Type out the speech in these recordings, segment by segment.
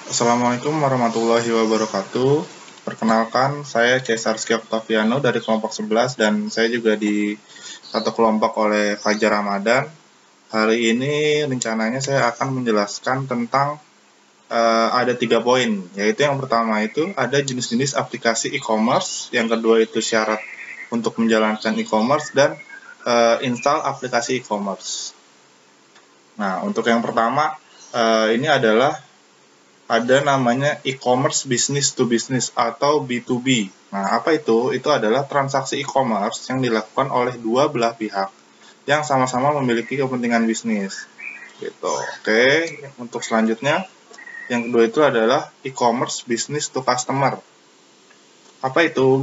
Assalamualaikum warahmatullahi wabarakatuh. Perkenalkan, saya Cesarski Octaviano dari kelompok 11 dan saya juga di satu kelompok oleh Fajar Ramadan. Hari ini rencananya saya akan menjelaskan tentang ada 3 poin, yaitu yang pertama itu ada jenis-jenis aplikasi e-commerce, yang kedua itu syarat untuk menjalankan e-commerce, dan install aplikasi e-commerce. Nah, untuk yang pertama, ini adalah ada namanya e-commerce business to business atau B2B. Nah, apa itu? Itu adalah transaksi e-commerce yang dilakukan oleh dua belah pihak yang sama-sama memiliki kepentingan bisnis. Gitu. Oke, untuk selanjutnya, yang kedua itu adalah e-commerce business to customer. Apa itu?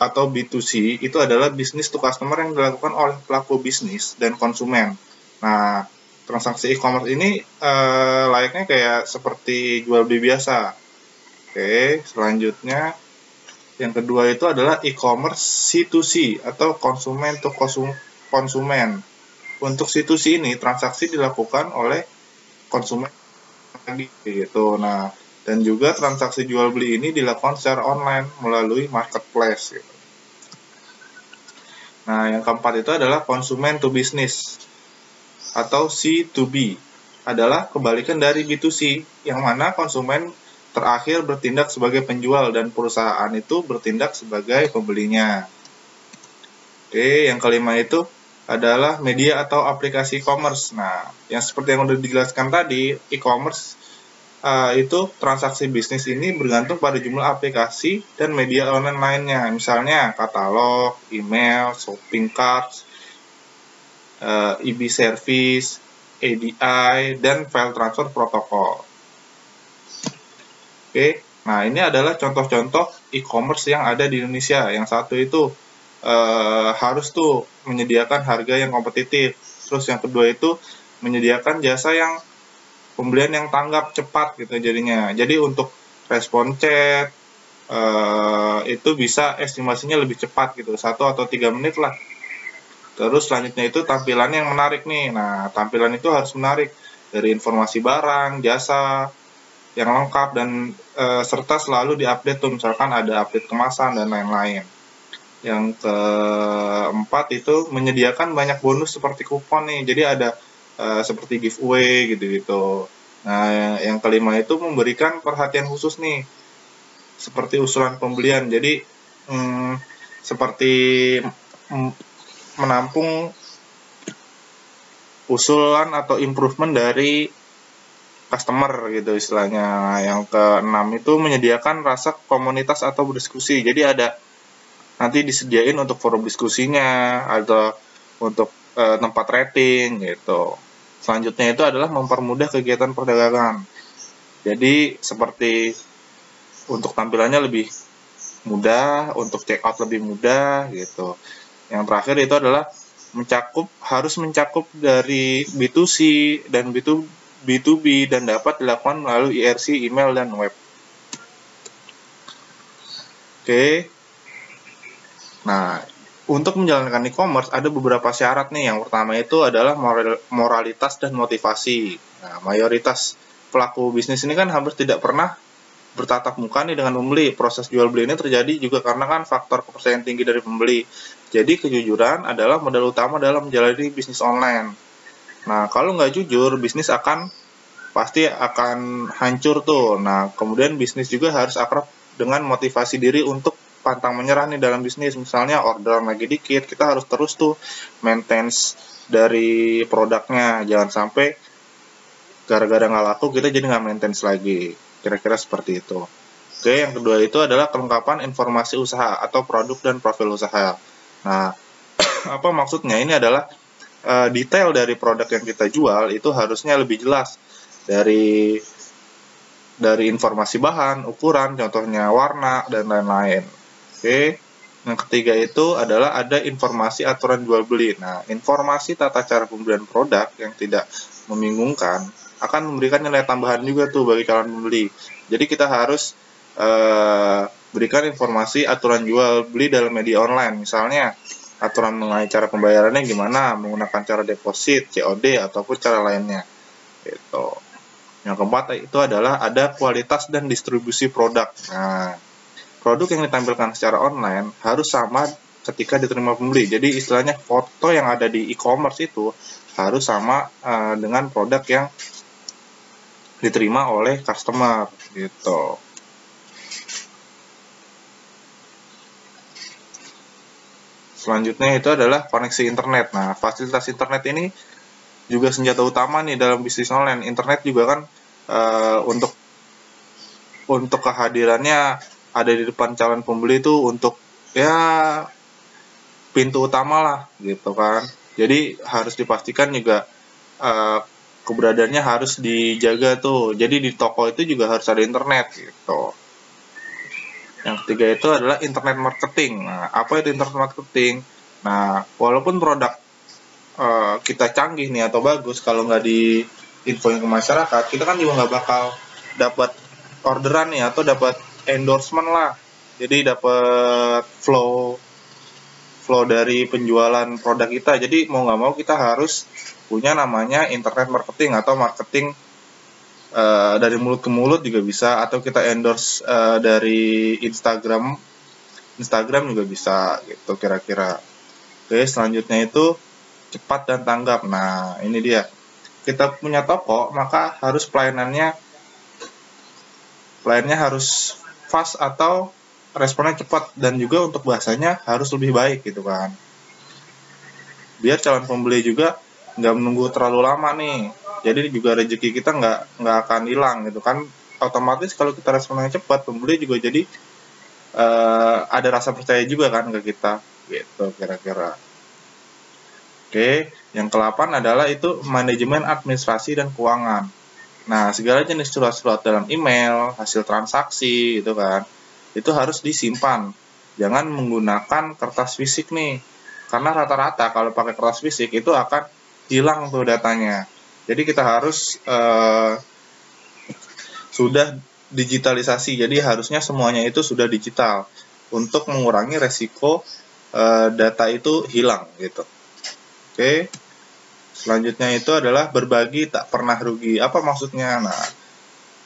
Atau B2C, itu adalah business to customer yang dilakukan oleh pelaku bisnis dan konsumen. Nah, transaksi e-commerce ini layaknya kayak seperti jual beli biasa. Oke, selanjutnya yang kedua itu adalah e-commerce C2C atau konsumen to konsumen. Untuk C2C ini transaksi dilakukan oleh konsumen lagi gitu. Nah, dan juga transaksi jual beli ini dilakukan secara online melalui marketplace gitu. Nah, yang keempat itu adalah konsumen to business atau C2B, adalah kebalikan dari B2C, yang mana konsumen terakhir bertindak sebagai penjual dan perusahaan itu bertindak sebagai pembelinya. Oke, yang kelima itu adalah media atau aplikasi e-commerce. Nah, yang seperti yang udah dijelaskan tadi, e-commerce itu transaksi bisnis ini bergantung pada jumlah aplikasi dan media online lainnya. Misalnya katalog, email, shopping cart, EB service, ADI, dan file transfer protokol. Oke, nah ini adalah contoh-contoh e-commerce yang ada di Indonesia. Yang satu itu harus tuh menyediakan harga yang kompetitif. Terus yang kedua itu menyediakan jasa yang pembelian yang tanggap cepat gitu jadinya. Jadi untuk respon chat itu bisa estimasinya lebih cepat gitu, 1 atau 3 menit lah. Terus selanjutnya itu tampilannya yang menarik nih. Nah, tampilan itu harus menarik dari informasi barang, jasa yang lengkap dan serta selalu diupdate tuh, misalkan ada update kemasan dan lain-lain. Yang keempat itu menyediakan banyak bonus seperti kupon nih. Jadi ada seperti giveaway gitu-gitu. Nah, yang kelima itu memberikan perhatian khusus nih, seperti usulan pembelian. Jadi seperti menampung usulan atau improvement dari customer gitu istilahnya. Nah, yang keenam itu menyediakan rasa komunitas atau berdiskusi. Jadi ada nanti disediain untuk forum diskusinya atau untuk tempat rating gitu. Selanjutnya itu adalah mempermudah kegiatan perdagangan. Jadi seperti untuk tampilannya lebih mudah, untuk check out lebih mudah gitu. Yang terakhir itu adalah harus mencakup dari B2C dan B2B dan dapat dilakukan melalui IRC, email, dan web. Oke. Nah, untuk menjalankan e-commerce ada beberapa syarat nih. Yang pertama itu adalah moralitas dan motivasi. Nah, mayoritas pelaku bisnis ini kan hampir tidak pernah bertatap muka nih dengan pembeli. Proses jual beli ini terjadi juga karena kan faktor kepercayaan tinggi dari pembeli. Jadi kejujuran adalah modal utama dalam menjalani bisnis online. Nah, kalau nggak jujur, bisnis pasti akan hancur tuh. Nah, kemudian bisnis juga harus akrab dengan motivasi diri untuk pantang menyerah nih dalam bisnis. Misalnya orderan lagi dikit, kita harus terus tuh maintenance dari produknya. Jangan sampai gara-gara nggak laku kita jadi nggak maintenance lagi. Kira-kira seperti itu. Oke, yang kedua itu adalah kelengkapan informasi usaha atau produk dan profil usaha. Nah, apa maksudnya? Ini adalah detail dari produk yang kita jual itu harusnya lebih jelas dari informasi bahan, ukuran, contohnya warna, dan lain-lain. Oke, yang ketiga itu adalah ada informasi aturan jual beli. Nah, informasi tata cara pembelian produk yang tidak membingungkan akan memberikan nilai tambahan juga tuh bagi calon pembeli. Jadi kita harus berikan informasi aturan jual beli dalam media online. Misalnya, aturan mengenai cara pembayarannya gimana, menggunakan cara deposit, COD, ataupun cara lainnya. Gitu. Yang keempat itu adalah ada kualitas dan distribusi produk. Nah, produk yang ditampilkan secara online harus sama ketika diterima pembeli. Jadi istilahnya foto yang ada di e-commerce itu harus sama dengan produk yang diterima oleh customer gitu. Selanjutnya itu adalah koneksi internet. Nah, fasilitas internet ini juga senjata utama nih dalam bisnis online. Internet juga kan untuk kehadirannya ada di depan calon pembeli itu untuk ya pintu utama lah gitu kan. Jadi harus dipastikan juga keberadaannya harus dijaga tuh. Jadi di toko itu juga harus ada internet gitu. Yang ketiga itu adalah internet marketing. Nah, apa itu internet marketing? Nah, walaupun produk kita canggih nih atau bagus, kalau nggak di infoin ke masyarakat, kita kan juga nggak bakal dapat orderan nih atau dapat endorsement lah. Jadi dapat flow dari penjualan produk kita. Jadi mau nggak mau kita harus punya namanya internet marketing atau marketing dari mulut ke mulut juga bisa, atau kita endorse dari Instagram juga bisa gitu kira-kira. Oke, selanjutnya itu cepat dan tanggap. Nah, ini dia. Kita punya toko, maka harus pelayanannya harus fast atau responnya cepat, dan juga untuk bahasanya harus lebih baik gitu kan. Biar calon pembeli juga nggak menunggu terlalu lama nih. Jadi juga rezeki kita nggak akan hilang gitu kan. Otomatis kalau kita responnya cepat, pembeli juga jadi ada rasa percaya juga kan ke kita gitu kira-kira. Oke, yang ke-8 adalah itu manajemen administrasi dan keuangan. Nah, segala jenis surat-surat dalam email, hasil transaksi gitu kan, itu harus disimpan. Jangan menggunakan kertas fisik nih. Karena rata-rata kalau pakai kertas fisik itu akan hilang tuh datanya. Jadi kita harus sudah digitalisasi. Jadi harusnya semuanya itu sudah digital untuk mengurangi resiko data itu hilang gitu. Oke. Selanjutnya itu adalah berbagi tak pernah rugi. Apa maksudnya? Nah,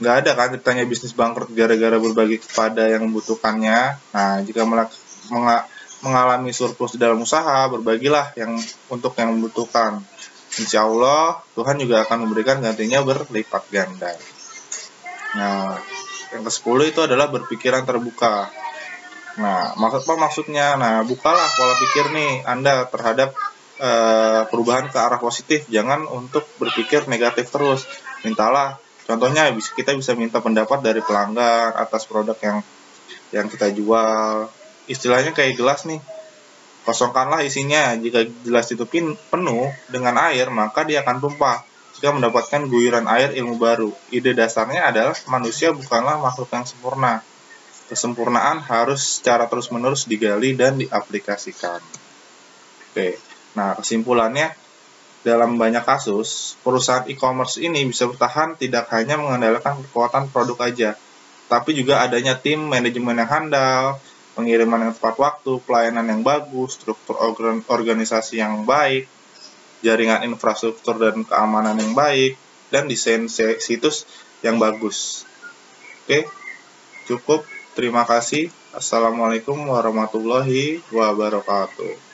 nggak ada kan ceritanya bisnis bangkrut gara-gara berbagi kepada yang membutuhkannya. Nah, jika mengalami surplus di dalam usaha, berbagilah untuk yang membutuhkan. Insya Allah, Tuhan juga akan memberikan gantinya berlipat ganda. Nah, yang ke-10 itu adalah berpikiran terbuka. Nah, maksudnya? Nah, bukalah pola pikir nih Anda terhadap perubahan ke arah positif. Jangan untuk berpikir negatif terus. Mintalah, contohnya kita bisa minta pendapat dari pelanggan atas produk yang kita jual. Istilahnya kayak gelas nih, kosongkanlah isinya. Jika gelas itu penuh dengan air, maka dia akan tumpah. Jika mendapatkan guyuran air ilmu baru. Ide dasarnya adalah manusia bukanlah makhluk yang sempurna. Kesempurnaan harus secara terus-menerus digali dan diaplikasikan. Oke. Nah, kesimpulannya, dalam banyak kasus, perusahaan e-commerce ini bisa bertahan tidak hanya mengandalkan kekuatan produk aja, tapi juga adanya tim manajemen yang handal, pengiriman yang tepat waktu, pelayanan yang bagus, struktur organisasi yang baik, jaringan infrastruktur dan keamanan yang baik, dan desain situs yang bagus. Oke, cukup. Terima kasih. Assalamualaikum warahmatullahi wabarakatuh.